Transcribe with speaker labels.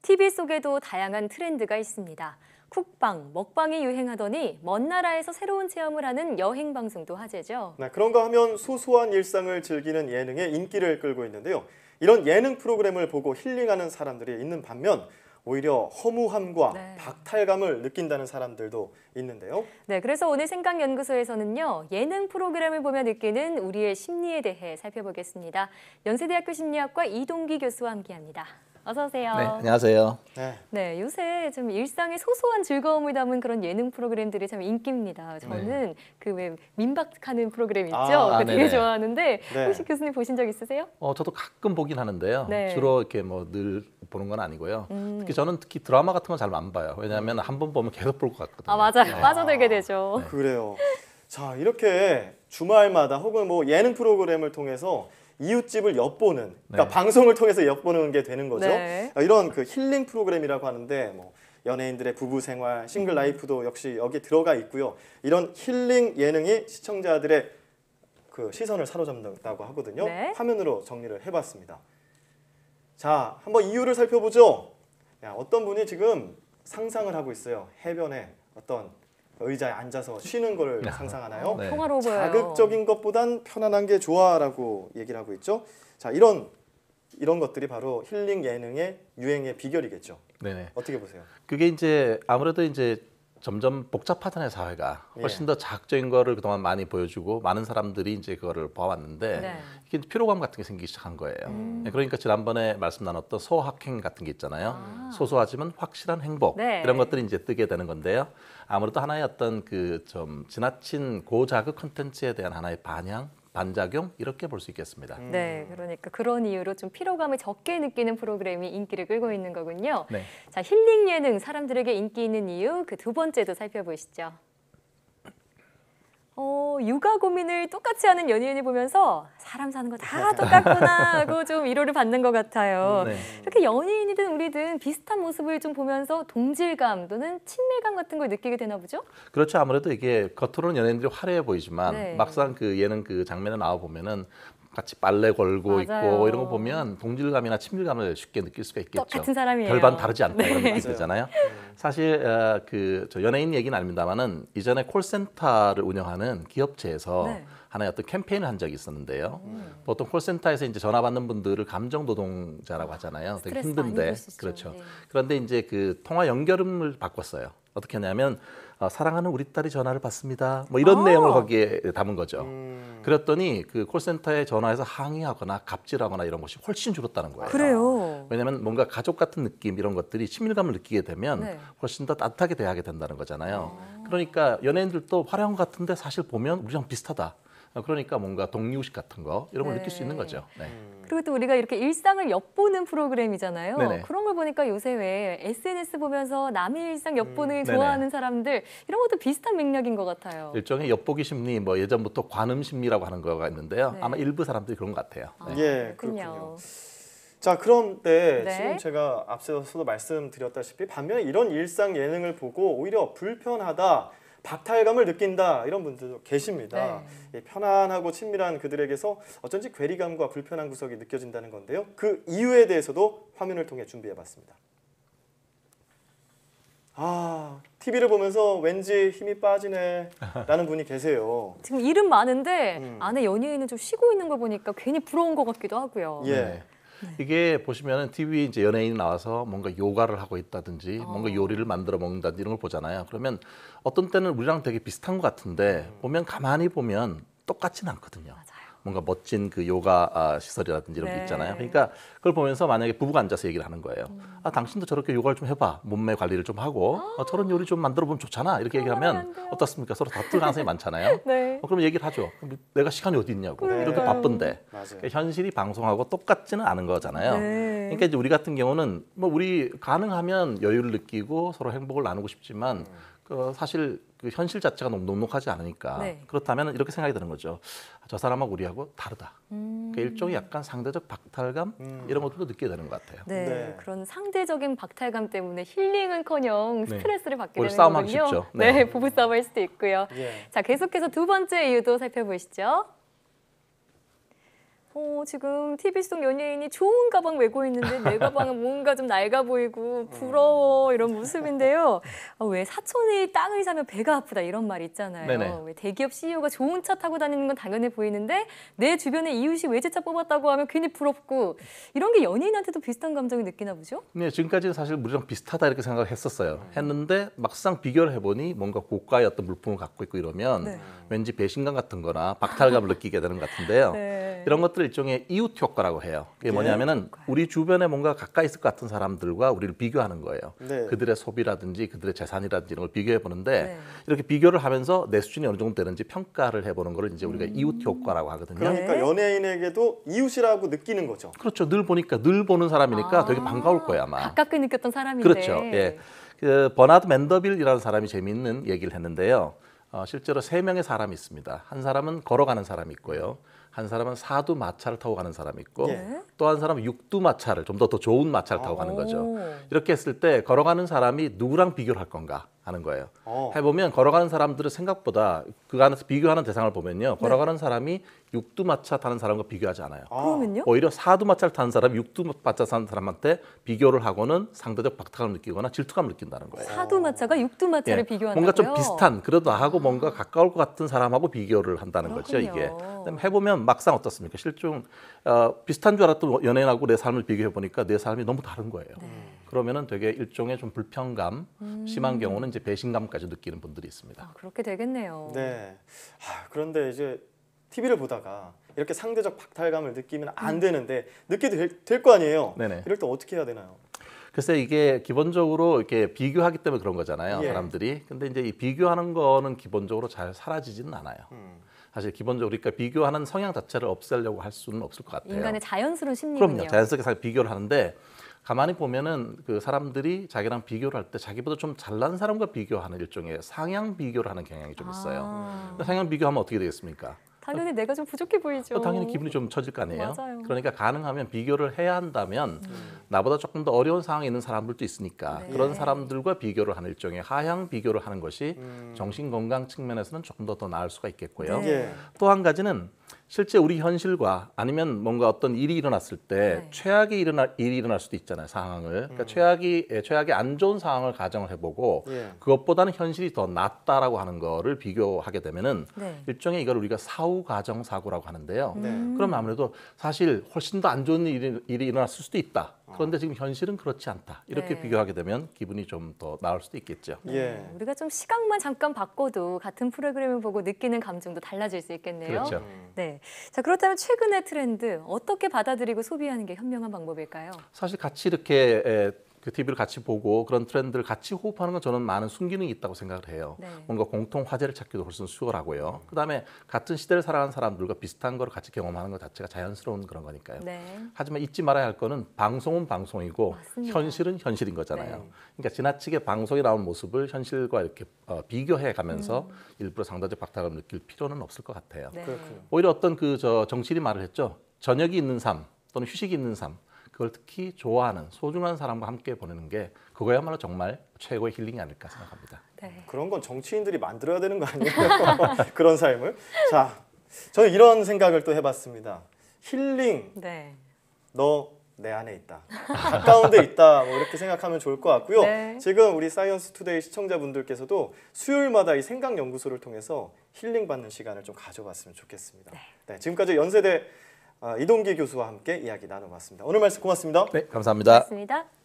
Speaker 1: TV 속에도 다양한 트렌드가 있습니다. 쿡방, 먹방이 유행하더니 먼 나라에서 새로운 체험을 하는 여행 방송도 화제죠.
Speaker 2: 네, 그런가 하면 소소한 일상을 즐기는 예능에 인기를 끌고 있는데요. 이런 예능 프로그램을 보고 힐링하는 사람들이 있는 반면 오히려 허무함과 박탈감을 느낀다는 사람들도 있는데요.
Speaker 1: 네, 그래서 오늘 생각연구소에서는요, 예능 프로그램을 보며 느끼는 우리의 심리에 대해 살펴보겠습니다. 연세대학교 심리학과 이동기 교수와 함께합니다. 어서 오세요.
Speaker 3: 네, 안녕하세요.
Speaker 1: 네, 요새 좀 일상의 소소한 즐거움을 담은 그런 예능 프로그램들이 참 인기입니다. 저는 그 왜 민박하는 프로그램 있죠? 그거 되게
Speaker 3: 네네.
Speaker 1: 좋아하는데 혹시 교수님 보신 적 있으세요?
Speaker 3: 저도 가끔 보긴 하는데요.
Speaker 1: 네.
Speaker 3: 주로 이렇게 뭐 늘 보는 건 아니고요. 특히 드라마 같은 건 잘 안 봐요. 왜냐하면 한 번 보면 계속 볼 것 같거든요.
Speaker 1: 아, 맞아요. 빠져들게 되죠.
Speaker 2: 그래요. 자, 이렇게 주말마다 혹은 뭐 예능 프로그램을 통해서 이웃집을 엿보는, 그러니까 방송을 통해서 엿보는 게 되는 거죠. 이런 그 힐링 프로그램이라고 하는데 뭐 연예인들의 부부 생활, 싱글 라이프도 역시 여기 들어가 있고요. 이런 힐링 예능이 시청자들의 그 시선을 사로잡는다고 하거든요. 화면으로 정리를 해봤습니다. 자, 한번 이유를 살펴보죠. 어떤 분이 지금 상상을 하고 있어요. 해변에 어떤 의자에 앉아서 쉬는 걸 상상하나요?
Speaker 1: 평화로워 보여요.
Speaker 2: 자극적인 것보단 편안한 게 좋아라고 얘기를 하고 있죠. 자, 이런 것들이 바로 힐링 예능의 유행의 비결이겠죠.
Speaker 3: 네네.
Speaker 2: 어떻게 보세요?
Speaker 3: 그게 이제 아무래도 이제 점점 복잡하잖아요, 사회가. 훨씬 더 자극적인 거를 그동안 많이 보여주고 많은 사람들이 이제 그거를 봐왔는데 이게 피로감 같은 게 생기기 시작한 거예요. 그러니까 지난번에 말씀 나눴던 소확행 같은 게 있잖아요. 소소하지만 확실한 행복 이런 것들이 이제 뜨게 되는 건데요. 아무래도 하나의 어떤 그 좀 지나친 고자극 콘텐츠에 대한 하나의 반작용 이렇게 볼 수 있겠습니다.
Speaker 1: 네, 그러니까 그런 이유로 좀 피로감을 적게 느끼는 프로그램이 인기를 끌고 있는 거군요. 자, 힐링 예능 사람들에게 인기 있는 이유 그 두 번째도 살펴보시죠. 육아 고민을 똑같이 하는 연예인을 보면서 사람 사는 거 다 똑같구나 하고 좀 위로를 받는 것 같아요. 이렇게 연예인이든 우리든 비슷한 모습을 좀 보면서 동질감 또는 친밀감 같은 걸 느끼게 되나 보죠?
Speaker 3: 그렇죠. 아무래도 이게 겉으로는 연예인들이 화려해 보이지만 막상 그 예능 그 장면에 나와 보면은 같이 빨래 걸고 있고 이런 거 보면 동질감이나 친밀감을 쉽게 느낄 수가 있겠죠.
Speaker 1: 똑같은 사람이에요.
Speaker 3: 별반 다르지 않다 이런 느낌이 들잖아요. 사실 저 연예인 얘기는 아닙니다만은 이전에 콜센터를 운영하는 기업체에서 하나의 어떤 캠페인을 한 적이 있었는데요. 보통 콜센터에서 이제 전화 받는 분들을 감정 노동자라고 하잖아요. 되게 힘든데 그렇죠. 그런데 이제 그 통화 연결음을 바꿨어요. 어떻게 하냐면 사랑하는 우리 딸이 전화를 받습니다. 뭐 이런 내용을 거기에 담은 거죠. 그랬더니 그 콜센터에 전화해서 항의하거나 갑질하거나 이런 것이 훨씬 줄었다는 거예요.
Speaker 1: 그래요.
Speaker 3: 왜냐하면 뭔가 가족 같은 느낌 이런 것들이 친밀감을 느끼게 되면 훨씬 더 따뜻하게 대하게 된다는 거잖아요. 그러니까 연예인들도 화려한 것 같은데 사실 보면 우리랑 비슷하다. 그러니까 뭔가 동료의식 같은 거 이런 걸 느낄 수 있는 거죠.
Speaker 1: 그리고 또 우리가 이렇게 일상을 엿보는 프로그램이잖아요. 그런 걸 보니까 요새 왜 SNS 보면서 남의 일상 엿보는 좋아하는 사람들 이런 것도 비슷한 맥락인 것 같아요.
Speaker 3: 일종의 엿보기 심리, 뭐 예전부터 관음 심리라고 하는 거가 있는데요. 아마 일부 사람들이 그런 것 같아요.
Speaker 2: 예, 그렇군요. 자, 그런데 지금 제가 앞서서도 말씀드렸다시피 반면에 이런 일상 예능을 보고 오히려 불편하다, 박탈감을 느낀다 이런 분들도 계십니다. 편안하고 친밀한 그들에게서 어쩐지 괴리감과 불편한 구석이 느껴진다는 건데요. 그 이유에 대해서도 화면을 통해 준비해봤습니다. TV를 보면서 왠지 힘이 빠지네 라는 분이 계세요.
Speaker 1: 지금 일은 많은데 안에 연예인은 좀 쉬고 있는 걸 보니까 괜히 부러운 것 같기도 하고요.
Speaker 3: 이게 보시면은 TV에 이제 연예인이 나와서 뭔가 요가를 하고 있다든지 뭔가 요리를 만들어 먹는다든지 이런 걸 보잖아요. 그러면 어떤 때는 우리랑 되게 비슷한 것 같은데 보면 가만히 보면 똑같지는 않거든요. 뭔가 멋진 그 요가 시설이라든지 이런 게 있잖아요. 그러니까 그걸 보면서 만약에 부부가 앉아서 얘기를 하는 거예요. 당신도 저렇게 요가를 좀 해봐. 몸매 관리를 좀 하고 저런 요리 좀 만들어 보면 좋잖아. 이렇게 얘기하면 어떻습니까? 서로 다툴 가능성이 많잖아요. 그럼 얘기를 하죠. 내가 시간이 어디 있냐고. 이렇게 바쁜데. 그러니까 현실이 방송하고 똑같지는 않은 거잖아요. 그러니까 이제 우리 같은 경우는 뭐 우리 가능하면 여유를 느끼고 서로 행복을 나누고 싶지만 사실 그 현실 자체가 너무 녹록하지 않으니까 그렇다면 이렇게 생각이 드는 거죠. 저 사람하고 우리하고 다르다. 그러니까 일종의 약간 상대적 박탈감 이런 것도 느끼게 되는 것 같아요.
Speaker 1: 그런 상대적인 박탈감 때문에 힐링은커녕 스트레스를 받게 되는
Speaker 3: 싸움하기
Speaker 1: 거군요.
Speaker 3: 쉽죠.
Speaker 1: 부부싸움 할 수도 있고요. 자, 계속해서 두 번째 이유도 살펴보시죠. 지금 TV 속 연예인이 좋은 가방 메고 있는데 내 가방은 뭔가 좀 낡아 보이고 부러워 이런 모습인데요. 왜 사촌이 땅을 사면 배가 아프다 이런 말 있잖아요.
Speaker 3: 네네.
Speaker 1: 왜 대기업 CEO가 좋은 차 타고 다니는 건 당연해 보이는데 내 주변에 이웃이 외제차 뽑았다고 하면 괜히 부럽고 이런 게 연예인한테도 비슷한 감정을 느끼나 보죠?
Speaker 3: 네, 지금까지는 사실 우리랑 비슷하다 이렇게 생각을 했었어요. 했는데 막상 비교를 해보니 뭔가 고가의 어떤 물품을 갖고 있고 이러면
Speaker 1: 네.
Speaker 3: 왠지 배신감 같은 거나 박탈감을 느끼게 되는 것 같은데요.
Speaker 1: 네.
Speaker 3: 이런 것들을 일종의 이웃 효과라고 해요. 이게 뭐냐면은 우리 주변에 뭔가 가까이 있을 것 같은 사람들과 우리를 비교하는 거예요.
Speaker 2: 네.
Speaker 3: 그들의 소비라든지 그들의 재산이라든지 이런 걸 비교해 보는데
Speaker 1: 네.
Speaker 3: 이렇게 비교를 하면서 내 수준이 어느 정도 되는지 평가를 해보는 거를 이제 우리가 이웃 효과라고 하거든요.
Speaker 2: 그러니까
Speaker 1: 네.
Speaker 2: 연예인에게도 이웃이라고 느끼는 거죠.
Speaker 3: 그렇죠. 늘 보니까 늘 보는 사람이니까 되게 반가울 거예요 아마.
Speaker 1: 가깝게 느꼈던 사람인데.
Speaker 3: 그렇죠. 예. 그 버나드 맨더빌이라는 사람이 재미있는 얘기를 했는데요. 실제로 3명의 사람이 있습니다. 한 사람은 걸어가는 사람이 있고요. 한 사람은 사두 마차를 타고 가는 사람이 있고
Speaker 2: 예.
Speaker 3: 또 한 사람은 육두 마차를 좀 더 좋은 마차를 타고 가는 거죠.
Speaker 1: 오.
Speaker 3: 이렇게 했을 때 걸어가는 사람이 누구랑 비교를 할 건가 하는 거예요. 해보면 걸어가는 사람들은 생각보다 그 안에서 비교하는 대상을 보면요. 걸어가는 사람이 육두 마차 타는 사람과 비교하지 않아요.
Speaker 1: 그러면요?
Speaker 3: 오히려 사두 마차를 타는 사람이 육두 마차 타는 사람한테 비교를 하고는 상대적 박탈감을 느끼거나 질투감을 느낀다는 거예요.
Speaker 1: 사두 마차가 육두 마차를
Speaker 3: 예,
Speaker 1: 비교한다고요?
Speaker 3: 뭔가 좀 비슷한 그래도 나하고 뭔가 가까울 것 같은 사람하고 비교를 한다는 거죠.
Speaker 1: 그렇군요.
Speaker 3: 이게 그다음에 해보면 막상 어떻습니까? 실종 비슷한 줄 알았던 연예인하고 내 삶을 비교해 보니까 내 삶이 너무 다른 거예요. 그러면은 되게 일종의 좀 불편감, 심한 경우는 이제 배신감까지 느끼는 분들이 있습니다.
Speaker 1: 그렇게 되겠네요.
Speaker 2: 네. 그런데 이제 TV를 보다가 이렇게 상대적 박탈감을 느끼면 안 되는데 느끼게 될 거 아니에요.
Speaker 3: 네네.
Speaker 2: 이럴 때 어떻게 해야 되나요?
Speaker 3: 글쎄 이게 기본적으로 이렇게 비교하기 때문에 그런 거잖아요.
Speaker 2: 예.
Speaker 3: 사람들이. 근데 이제 이 비교하는 거는 기본적으로 잘 사라지지는 않아요. 사실 기본적으로 그러니까 비교하는 성향 자체를 없애려고 할 수는 없을 것 같아요.
Speaker 1: 인간의 자연스러운 심리군요.
Speaker 3: 그럼요. 자연스럽게 사실 비교를 하는데 가만히 보면은 그 사람들이 자기랑 비교를 할 때 자기보다 좀 잘난 사람과 비교하는 일종의 상향 비교를 하는 경향이 좀 있어요. 상향 비교하면 어떻게 되겠습니까?
Speaker 1: 당연히 내가 좀 부족해 보이죠.
Speaker 3: 당연히 기분이 좀 처질 거 아니에요.
Speaker 1: 맞아요.
Speaker 3: 그러니까 가능하면 비교를 해야 한다면 나보다 조금 더 어려운 상황에 있는 사람들도 있으니까
Speaker 1: 네.
Speaker 3: 그런 사람들과 비교를 하는 일종의 하향 비교를 하는 것이 정신 건강 측면에서는 조금 더 나을 수가 있겠고요.
Speaker 1: 네.
Speaker 2: 예.
Speaker 3: 또 한 가지는 실제 우리 현실과 아니면 뭔가 어떤 일이 일어났을 때
Speaker 1: 네.
Speaker 3: 최악의 일이 일어날 수도 있잖아요, 상황을. 그러니까 최악의 안 좋은 상황을 가정을 해보고
Speaker 2: 예.
Speaker 3: 그것보다는 현실이 더 낫다라고 하는 거를 비교하게 되면은
Speaker 1: 네.
Speaker 3: 일종의 이걸 우리가 사후 가정 사고라고 하는데요.
Speaker 2: 네.
Speaker 3: 그럼 아무래도 사실 훨씬 더 안 좋은 일이 일어났을 수도 있다. 그런데 지금 현실은 그렇지 않다. 이렇게
Speaker 1: 네.
Speaker 3: 비교하게 되면 기분이 좀 더 나을 수도 있겠죠.
Speaker 2: 예.
Speaker 1: 우리가 좀 시각만 잠깐 바꿔도 같은 프로그램을 보고 느끼는 감정도 달라질 수 있겠네요.
Speaker 3: 그렇죠.
Speaker 1: 네. 자, 그렇다면 최근의 트렌드 어떻게 받아들이고 소비하는 게 현명한 방법일까요?
Speaker 3: 사실 같이 이렇게 그 TV를 같이 보고 그런 트렌드를 같이 호흡하는 건 저는 많은 순기능이 있다고 생각을 해요.
Speaker 1: 네.
Speaker 3: 뭔가 공통 화제를 찾기도 훨씬 수월하고요. 그다음에 같은 시대를 살아가는 사람들과 비슷한 걸 같이 경험하는 것 자체가 자연스러운 그런 거니까요.
Speaker 1: 네.
Speaker 3: 하지만 잊지 말아야 할 거는 방송은 방송이고
Speaker 1: 맞습니다.
Speaker 3: 현실은 현실인 거잖아요.
Speaker 2: 네.
Speaker 3: 그러니까 지나치게 방송에 나온 모습을 현실과 이렇게 비교해 가면서 일부러 상대적 박탈감을 느낄 필요는 없을 것 같아요.
Speaker 1: 네.
Speaker 2: 그렇군요.
Speaker 3: 오히려 어떤 정치인이 말을 했죠. 저녁이 있는 삶 또는 휴식이 있는 삶. 그걸 특히 좋아하는 소중한 사람과 함께 보내는 게 그거야말로 정말 최고의 힐링이 아닐까 생각합니다.
Speaker 1: 네.
Speaker 2: 그런 건 정치인들이 만들어야 되는 거 아니에요? 그런 삶을. 자, 저는 이런 생각을 또 해봤습니다. 힐링,
Speaker 1: 네.
Speaker 2: 너 내 안에 있다. 가까운 데 있다. 뭐 이렇게 생각하면 좋을 것 같고요.
Speaker 1: 네.
Speaker 2: 지금 우리 사이언스 투데이 시청자분들께서도 수요일마다 이 생각연구소를 통해서 힐링 받는 시간을 좀 가져봤으면 좋겠습니다. 네, 지금까지 연세대 이동기 교수와 함께 이야기 나눠봤습니다. 오늘 말씀 고맙습니다.
Speaker 3: 네, 감사합니다.
Speaker 1: 고맙습니다.